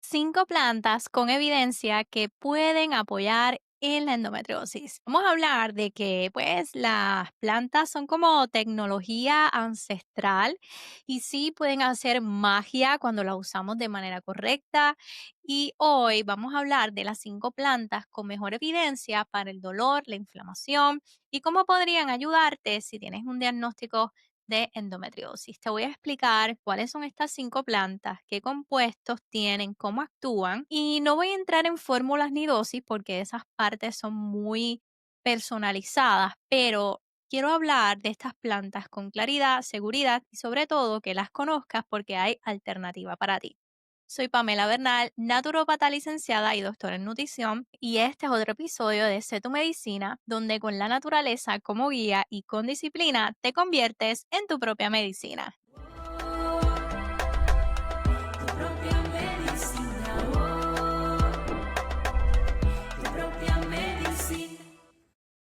5 plantas con evidencia que pueden apoyar en la endometriosis. Vamos a hablar de que pues las plantas son como tecnología ancestral y sí pueden hacer magia cuando la usamos de manera correcta. Y hoy vamos a hablar de las 5 plantas con mejor evidencia para el dolor, la inflamación y cómo podrían ayudarte si tienes un diagnóstico de endometriosis. Te voy a explicar cuáles son estas 5 plantas, qué compuestos tienen, cómo actúan y no voy a entrar en fórmulas ni dosis porque esas partes son muy personalizadas, pero quiero hablar de estas plantas con claridad, seguridad y sobre todo que las conozcas porque hay alternativa para ti. Soy Pamela Bernal, naturópata licenciada y doctora en nutrición, y este es otro episodio de Sé tu Medicina, donde con la naturaleza como guía y con disciplina te conviertes en tu propia medicina. Tu propia medicina, tu propia medicina.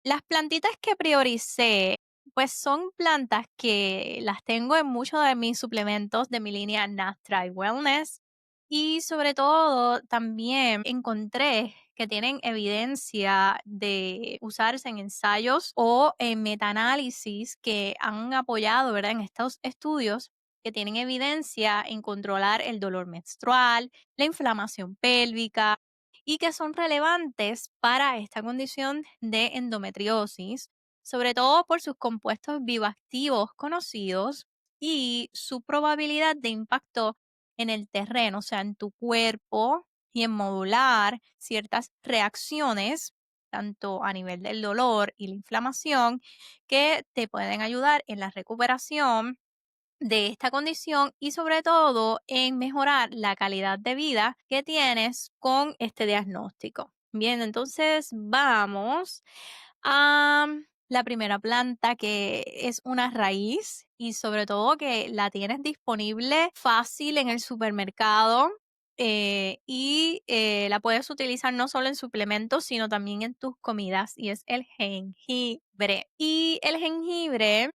Las plantitas que prioricé, pues son plantas que las tengo en muchos de mis suplementos de mi línea Natural Wellness y sobre todo también encontré que tienen evidencia de usarse en ensayos o en metaanálisis que han apoyado, ¿verdad? En estos estudios que tienen evidencia en controlar el dolor menstrual, la inflamación pélvica, y que son relevantes para esta condición de endometriosis, sobre todo por sus compuestos bioactivos conocidos y su probabilidad de impacto en el terreno, o sea, en tu cuerpo y en modular ciertas reacciones, tanto a nivel del dolor y la inflamación, que te pueden ayudar en la recuperación de esta condición y sobre todo en mejorar la calidad de vida que tienes con este diagnóstico. Bien, entonces vamos a la primera planta que es una raíz y sobre todo que la tienes disponible fácil en el supermercado. La puedes utilizar no solo en suplementos, sino también en tus comidas y es el jengibre. Y el jengibre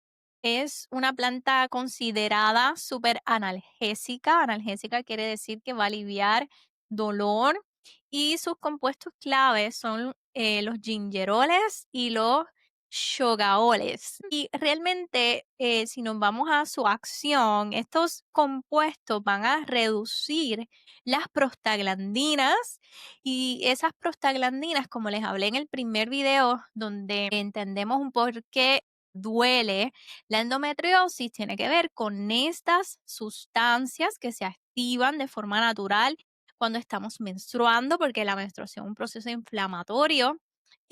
es una planta considerada súper analgésica. Analgésica quiere decir que va a aliviar dolor y sus compuestos claves son los gingeroles y los shogaoles. Y realmente, si nos vamos a su acción, estos compuestos van a reducir las prostaglandinas y esas prostaglandinas, como les hablé en el primer video, donde entendemos un por qué duele la endometriosis, tiene que ver con estas sustancias que se activan de forma natural cuando estamos menstruando, porque la menstruación es un proceso inflamatorio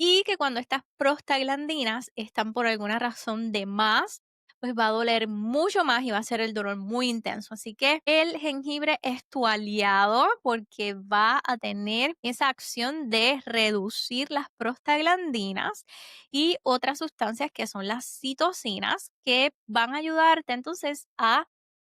y que cuando estas prostaglandinas están por alguna razón de más, pues va a doler mucho más y va a ser el dolor muy intenso. Así que el jengibre es tu aliado porque va a tener esa acción de reducir las prostaglandinas y otras sustancias que son las citocinas que van a ayudarte entonces a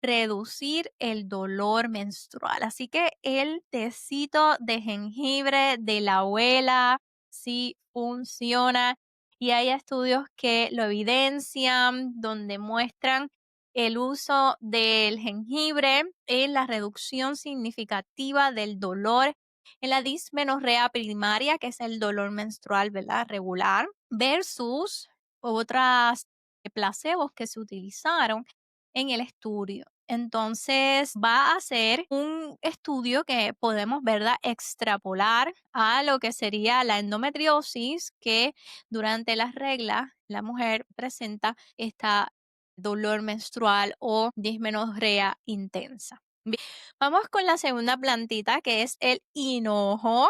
reducir el dolor menstrual. Así que el tecito de jengibre de la abuela sí funciona y hay estudios que lo evidencian, donde muestran el uso del jengibre en la reducción significativa del dolor en la dismenorrea primaria, que es el dolor menstrual, ¿verdad? Regular, versus otras placebos que se utilizaron en el estudio. Entonces, va a ser un estudio que podemos, ¿verdad?, extrapolar a lo que sería la endometriosis, que durante las reglas la mujer presenta esta dolor menstrual o dismenorrea intensa. Bien, vamos con la segunda plantita que es el hinojo.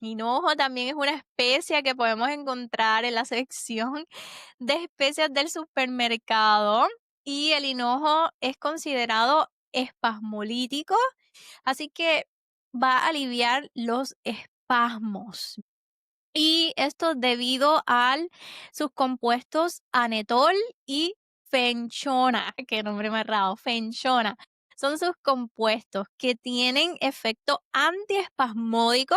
Hinojo también es una especia que podemos encontrar en la sección de especias del supermercado y el hinojo es considerado espasmolítico, así que va a aliviar los espasmos. Y esto debido a sus compuestos anetol y fenchona, qué nombre más raro, fenchona. Son sus compuestos que tienen efecto antiespasmódico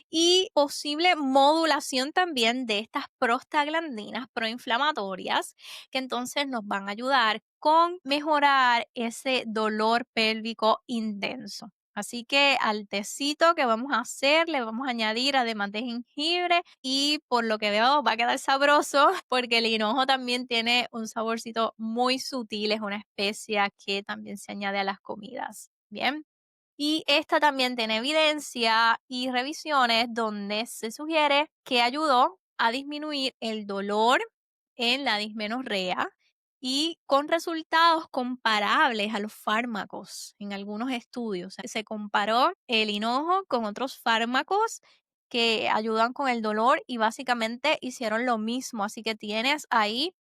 y posible modulación también de estas prostaglandinas proinflamatorias que entonces nos van a ayudar con mejorar ese dolor pélvico intenso. Así que al tecito que vamos a hacer, le vamos a añadir además de jengibre y por lo que veo va a quedar sabroso porque el hinojo también tiene un saborcito muy sutil, es una especia que también se añade a las comidas. Bien. Y esta también tiene evidencia y revisiones donde se sugiere que ayudó a disminuir el dolor en la dismenorrea y con resultados comparables a los fármacos en algunos estudios. Se comparó el hinojo con otros fármacos que ayudan con el dolor y básicamente hicieron lo mismo. Así que tienes ahí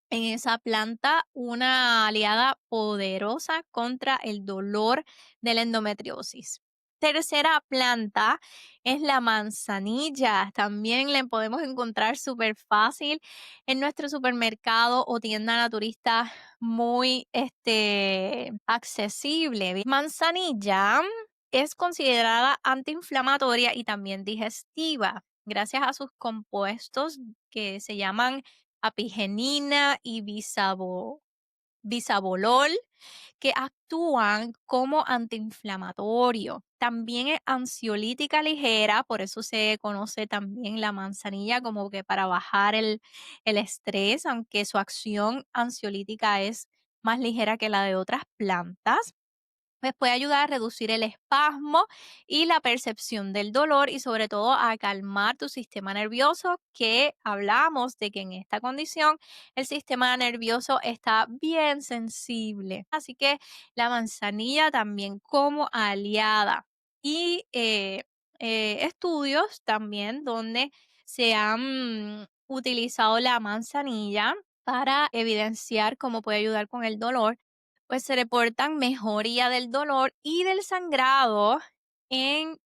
en esa planta una aliada poderosa contra el dolor de la endometriosis. Tercera planta es la manzanilla. También la podemos encontrar súper fácil en nuestro supermercado o tienda naturista muy accesible. Manzanilla es considerada antiinflamatoria y también digestiva gracias a sus compuestos que se llaman apigenina y bisabolol, que actúan como antiinflamatorio. También es ansiolítica ligera, por eso se conoce también la manzanilla como que para bajar el estrés, aunque su acción ansiolítica es más ligera que la de otras plantas. Pues puede ayudar a reducir el espasmo y la percepción del dolor y sobre todo a calmar tu sistema nervioso, que hablamos de que en esta condición el sistema nervioso está bien sensible. Así que la manzanilla también como aliada. Y estudios también donde se han utilizado la manzanilla para evidenciar cómo puede ayudar con el dolor, pues se reportan mejoría del dolor y del sangrado en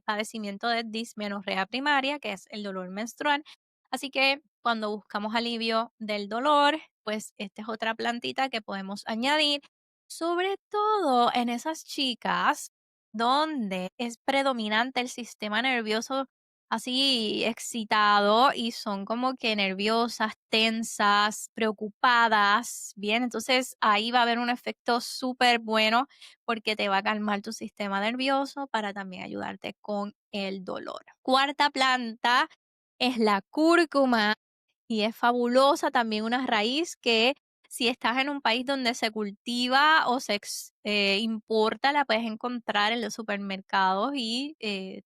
padecimiento de dismenorrea primaria, que es el dolor menstrual. Así que cuando buscamos alivio del dolor, pues esta es otra plantita que podemos añadir, sobre todo en esas chicas donde es predominante el sistema nervioso así excitado y son como que nerviosas, tensas, preocupadas, bien, entonces ahí va a haber un efecto súper bueno porque te va a calmar tu sistema nervioso para también ayudarte con el dolor. Cuarta planta es la cúrcuma y es fabulosa también una raíz que si estás en un país donde se cultiva o se importa, la puedes encontrar en los supermercados y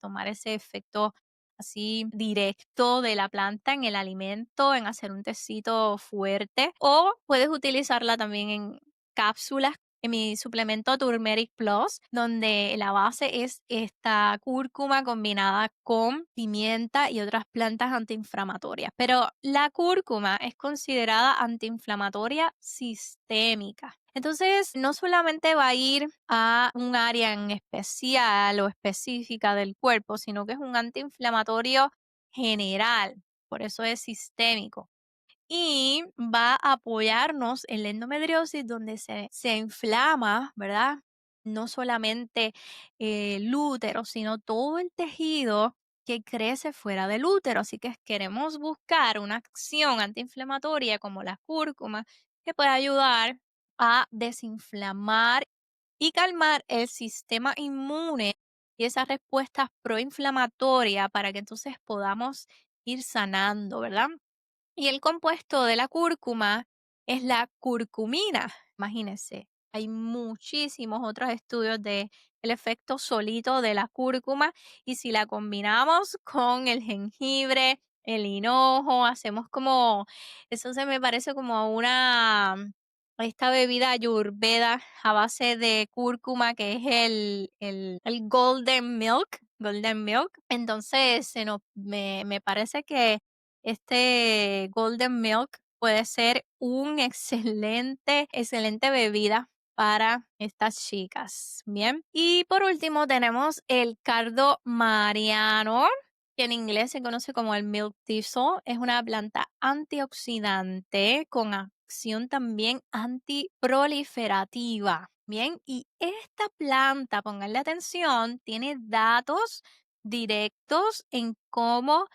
tomar ese efecto así directo de la planta en el alimento, en hacer un tecito fuerte. O puedes utilizarla también en cápsulas. En mi suplemento Turmeric Plus, donde la base es esta cúrcuma combinada con pimienta y otras plantas antiinflamatorias. Pero la cúrcuma es considerada antiinflamatoria sistémica. Entonces, no solamente va a ir a un área en especial o específica del cuerpo, sino que es un antiinflamatorio general, por eso es sistémico. Y va a apoyarnos en la endometriosis donde se inflama, ¿verdad? No solamente el útero, sino todo el tejido que crece fuera del útero. Así que queremos buscar una acción antiinflamatoria como la cúrcuma que pueda ayudar a desinflamar y calmar el sistema inmune y esa respuesta proinflamatoria para que entonces podamos ir sanando, ¿verdad? Y el compuesto de la cúrcuma es la curcumina. Imagínense, hay muchísimos otros estudios de el efecto solito de la cúrcuma y si la combinamos con el jengibre, el hinojo, hacemos como, eso se me parece como a esta bebida ayurveda a base de cúrcuma que es el golden milk, golden milk. Entonces, me parece que este Golden Milk puede ser un excelente bebida para estas chicas. Bien. Y por último tenemos el cardo mariano, que en inglés se conoce como el milk thistle. Es una planta antioxidante con acción también antiproliferativa. Bien, y esta planta, pónganle atención, tiene datos directos en cómo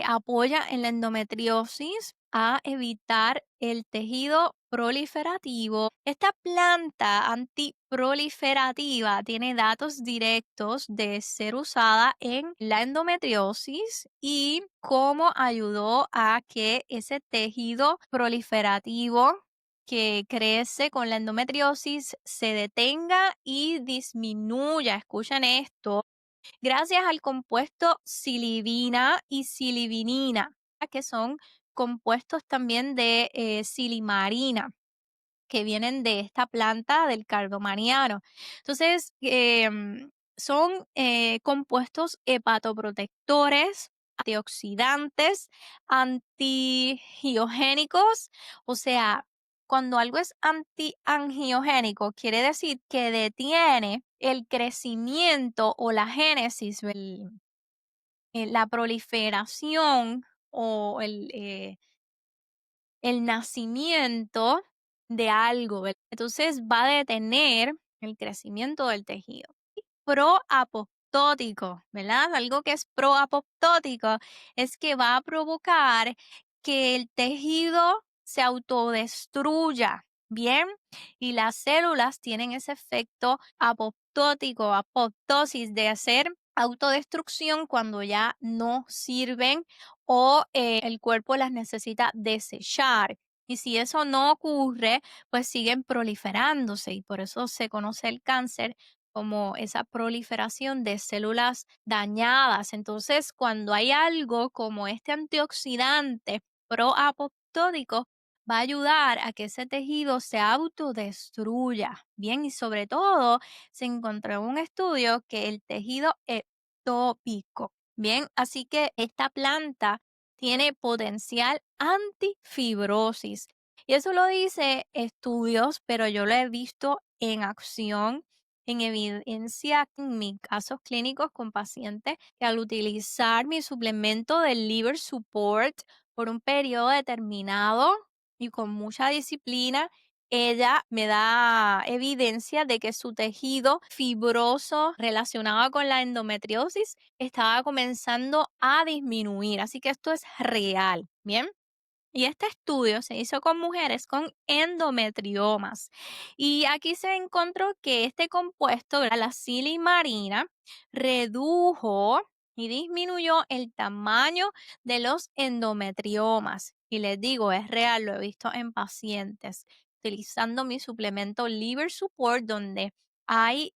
apoya en la endometriosis a evitar el tejido antiproliferativo. Esta planta antiproliferativa tiene datos directos de ser usada en la endometriosis y cómo ayudó a que ese tejido proliferativo que crece con la endometriosis se detenga y disminuya. Escuchen esto, gracias al compuesto silibina y silivinina, que son compuestos también de silimarina, que vienen de esta planta del cardomaniano. Entonces, son compuestos hepatoprotectores, antioxidantes, antigiogénicos, o sea, cuando algo es antiangiogénico, quiere decir que detiene el crecimiento o la génesis, la proliferación o el nacimiento de algo, ¿verdad? Entonces va a detener el crecimiento del tejido. Proapoptótico, ¿verdad? Algo que es proapoptótico es que va a provocar que el tejido se autodestruya, ¿bien? Y las células tienen ese efecto apoptótico, apoptosis, de hacer autodestrucción cuando ya no sirven o el cuerpo las necesita desechar. Y si eso no ocurre, pues siguen proliferándose y por eso se conoce el cáncer como esa proliferación de células dañadas. Entonces, cuando hay algo como este antioxidante proapoptótico, va a ayudar a que ese tejido se autodestruya. Bien, y sobre todo, se encontró en un estudio que el tejido ectópico. Bien, así que esta planta tiene potencial antifibrosis. Y eso lo dice estudios, pero yo lo he visto en acción, en evidencia en mis casos clínicos con pacientes que al utilizar mi suplemento del Liver Support por un periodo determinado y con mucha disciplina, ella me da evidencia de que su tejido fibroso relacionado con la endometriosis estaba comenzando a disminuir. Así que esto es real, ¿bien? Y este estudio se hizo con mujeres con endometriomas. Y aquí se encontró que este compuesto, ¿verdad? La silimarina, redujo y disminuyó el tamaño de los endometriomas. Y les digo, es real, lo he visto en pacientes utilizando mi suplemento Liver Support, donde hay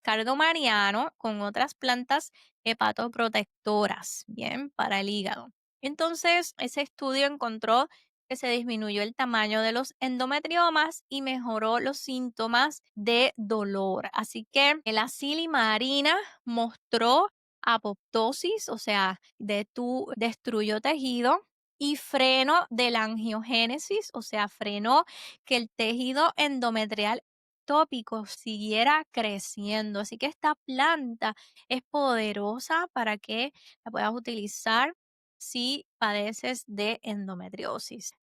cardo mariano con otras plantas hepatoprotectoras, bien, para el hígado. Entonces, ese estudio encontró que se disminuyó el tamaño de los endometriomas y mejoró los síntomas de dolor. Así que la silimarina mostró apoptosis, o sea, destruyó tejido y freno de la angiogénesis, o sea, frenó que el tejido endometrial tópico siguiera creciendo. Así que esta planta es poderosa para que la puedas utilizar si padeces de endometriosis.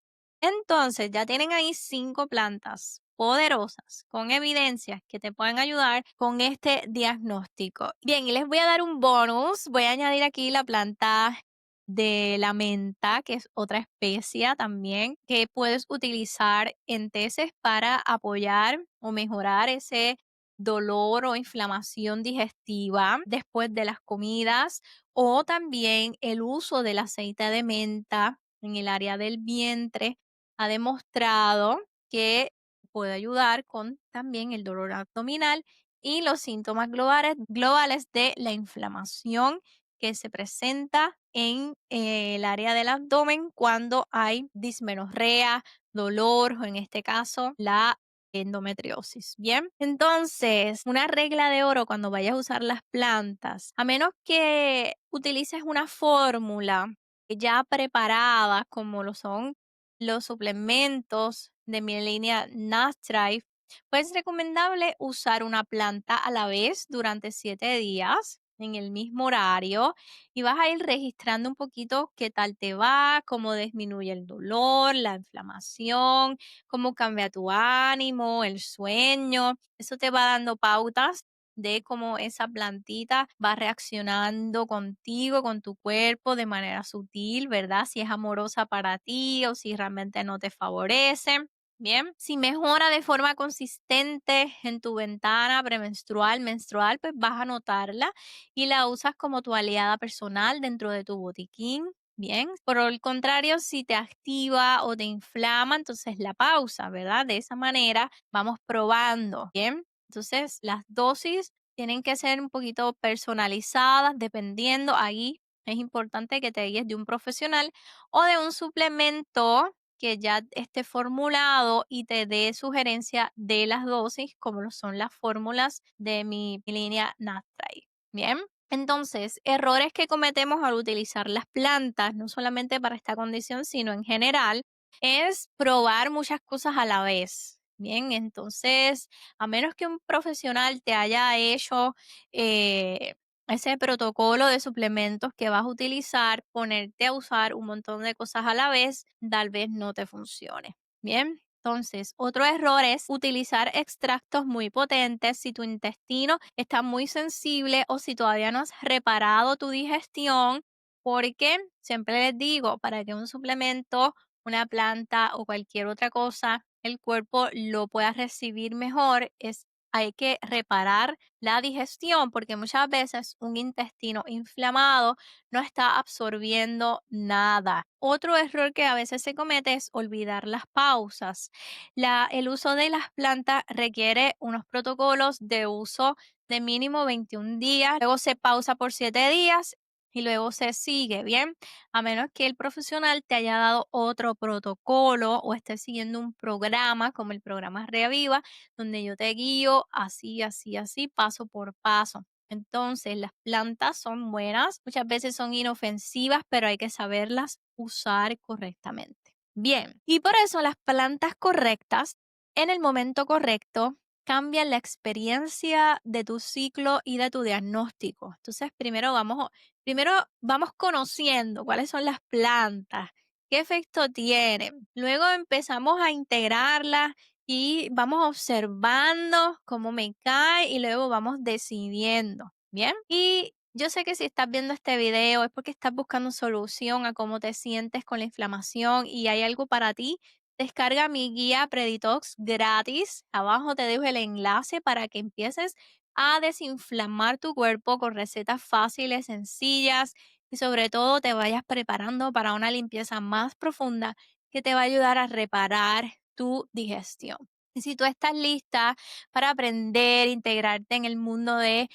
Entonces, ya tienen ahí 5 plantas poderosas con evidencias que te pueden ayudar con este diagnóstico. Bien, y les voy a dar un bonus. Voy a añadir aquí la planta de la menta, que es otra especia también que puedes utilizar en teces para apoyar o mejorar ese dolor o inflamación digestiva después de las comidas, o también el uso del aceite de menta en el área del vientre ha demostrado que puede ayudar con también el dolor abdominal y los síntomas globales de la inflamación que se presenta en el área del abdomen cuando hay dismenorrea, dolor o en este caso la endometriosis. Bien, entonces, una regla de oro cuando vayas a usar las plantas, a menos que utilices una fórmula ya preparada, como lo son los suplementos de mi línea Nastrive, pues es recomendable usar una planta a la vez durante 7 días en el mismo horario y vas a ir registrando un poquito qué tal te va, cómo disminuye el dolor, la inflamación, cómo cambia tu ánimo, el sueño. Eso te va dando pautas de cómo esa plantita va reaccionando contigo, con tu cuerpo de manera sutil, ¿verdad? Si es amorosa para ti o si realmente no te favorece. Bien, si mejora de forma consistente en tu ventana premenstrual, menstrual, pues vas a notarla y la usas como tu aliada personal dentro de tu botiquín. Bien, por el contrario, si te activa o te inflama, entonces la pausa, ¿verdad? De esa manera vamos probando. Bien, entonces las dosis tienen que ser un poquito personalizadas, dependiendo. Ahí es importante que te guíes de un profesional o de un suplemento que ya esté formulado y te dé sugerencia de las dosis, como lo son las fórmulas de mi línea Nastray. Bien, entonces, errores que cometemos al utilizar las plantas, no solamente para esta condición, sino en general, es probar muchas cosas a la vez. Bien, entonces, a menos que un profesional te haya hecho eh, ese protocolo de suplementos que vas a utilizar, ponerte a usar un montón de cosas a la vez, tal vez no te funcione. Bien, entonces, otro error es utilizar extractos muy potentes si tu intestino está muy sensible o si todavía no has reparado tu digestión, porque siempre les digo, para que un suplemento, una planta o cualquier otra cosa, el cuerpo lo pueda recibir mejor, hay que reparar la digestión, porque muchas veces un intestino inflamado no está absorbiendo nada. Otro error que a veces se comete es olvidar las pausas. El uso de las plantas requiere unos protocolos de uso de mínimo 21 días, luego se pausa por 7 días y luego se sigue, ¿bien? A menos que el profesional te haya dado otro protocolo o esté siguiendo un programa como el programa Reaviva, donde yo te guío así, así, así, paso por paso. Entonces, las plantas son buenas, muchas veces son inofensivas, pero hay que saberlas usar correctamente. Bien, y por eso las plantas correctas en el momento correcto cambian la experiencia de tu ciclo y de tu diagnóstico. Entonces, primero vamos conociendo cuáles son las plantas, qué efecto tienen. Luego empezamos a integrarlas y vamos observando cómo me cae y luego vamos decidiendo, ¿bien? Y yo sé que si estás viendo este video es porque estás buscando solución a cómo te sientes con la inflamación y hay algo para ti. Descarga mi guía Preditox gratis. Abajo te dejo el enlace para que empieces a desinflamar tu cuerpo con recetas fáciles, sencillas y sobre todo te vayas preparando para una limpieza más profunda que te va a ayudar a reparar tu digestión. Y si tú estás lista para aprender, integrarte en el mundo de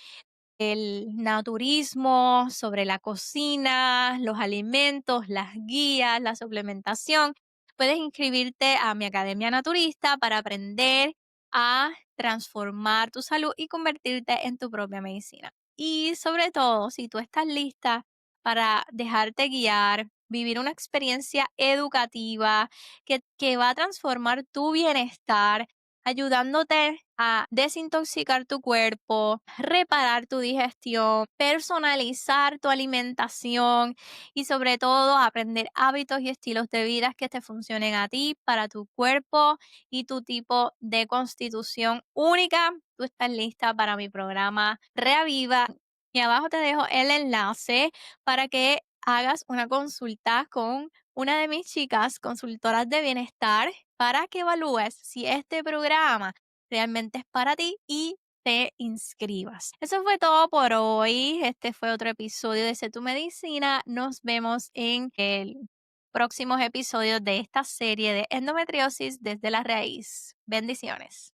el naturismo, sobre la cocina, los alimentos, las guías, la suplementación, puedes inscribirte a mi Academia Naturista para aprender a transformar tu salud y convertirte en tu propia medicina. Y sobre todo, si tú estás lista para dejarte guiar, vivir una experiencia educativa que va a transformar tu bienestar, ayudándote a desintoxicar tu cuerpo, reparar tu digestión, personalizar tu alimentación y sobre todo aprender hábitos y estilos de vida que te funcionen a ti, para tu cuerpo y tu tipo de constitución única. Tú estás lista para mi programa Reaviva y abajo te dejo el enlace para que hagas una consulta con una de mis chicas consultoras de bienestar para que evalúes si este programa realmente es para ti y te inscribas. Eso fue todo por hoy. Este fue otro episodio de Sé Tu Medicina. Nos vemos en el próximos episodios de esta serie de endometriosis desde la raíz. Bendiciones.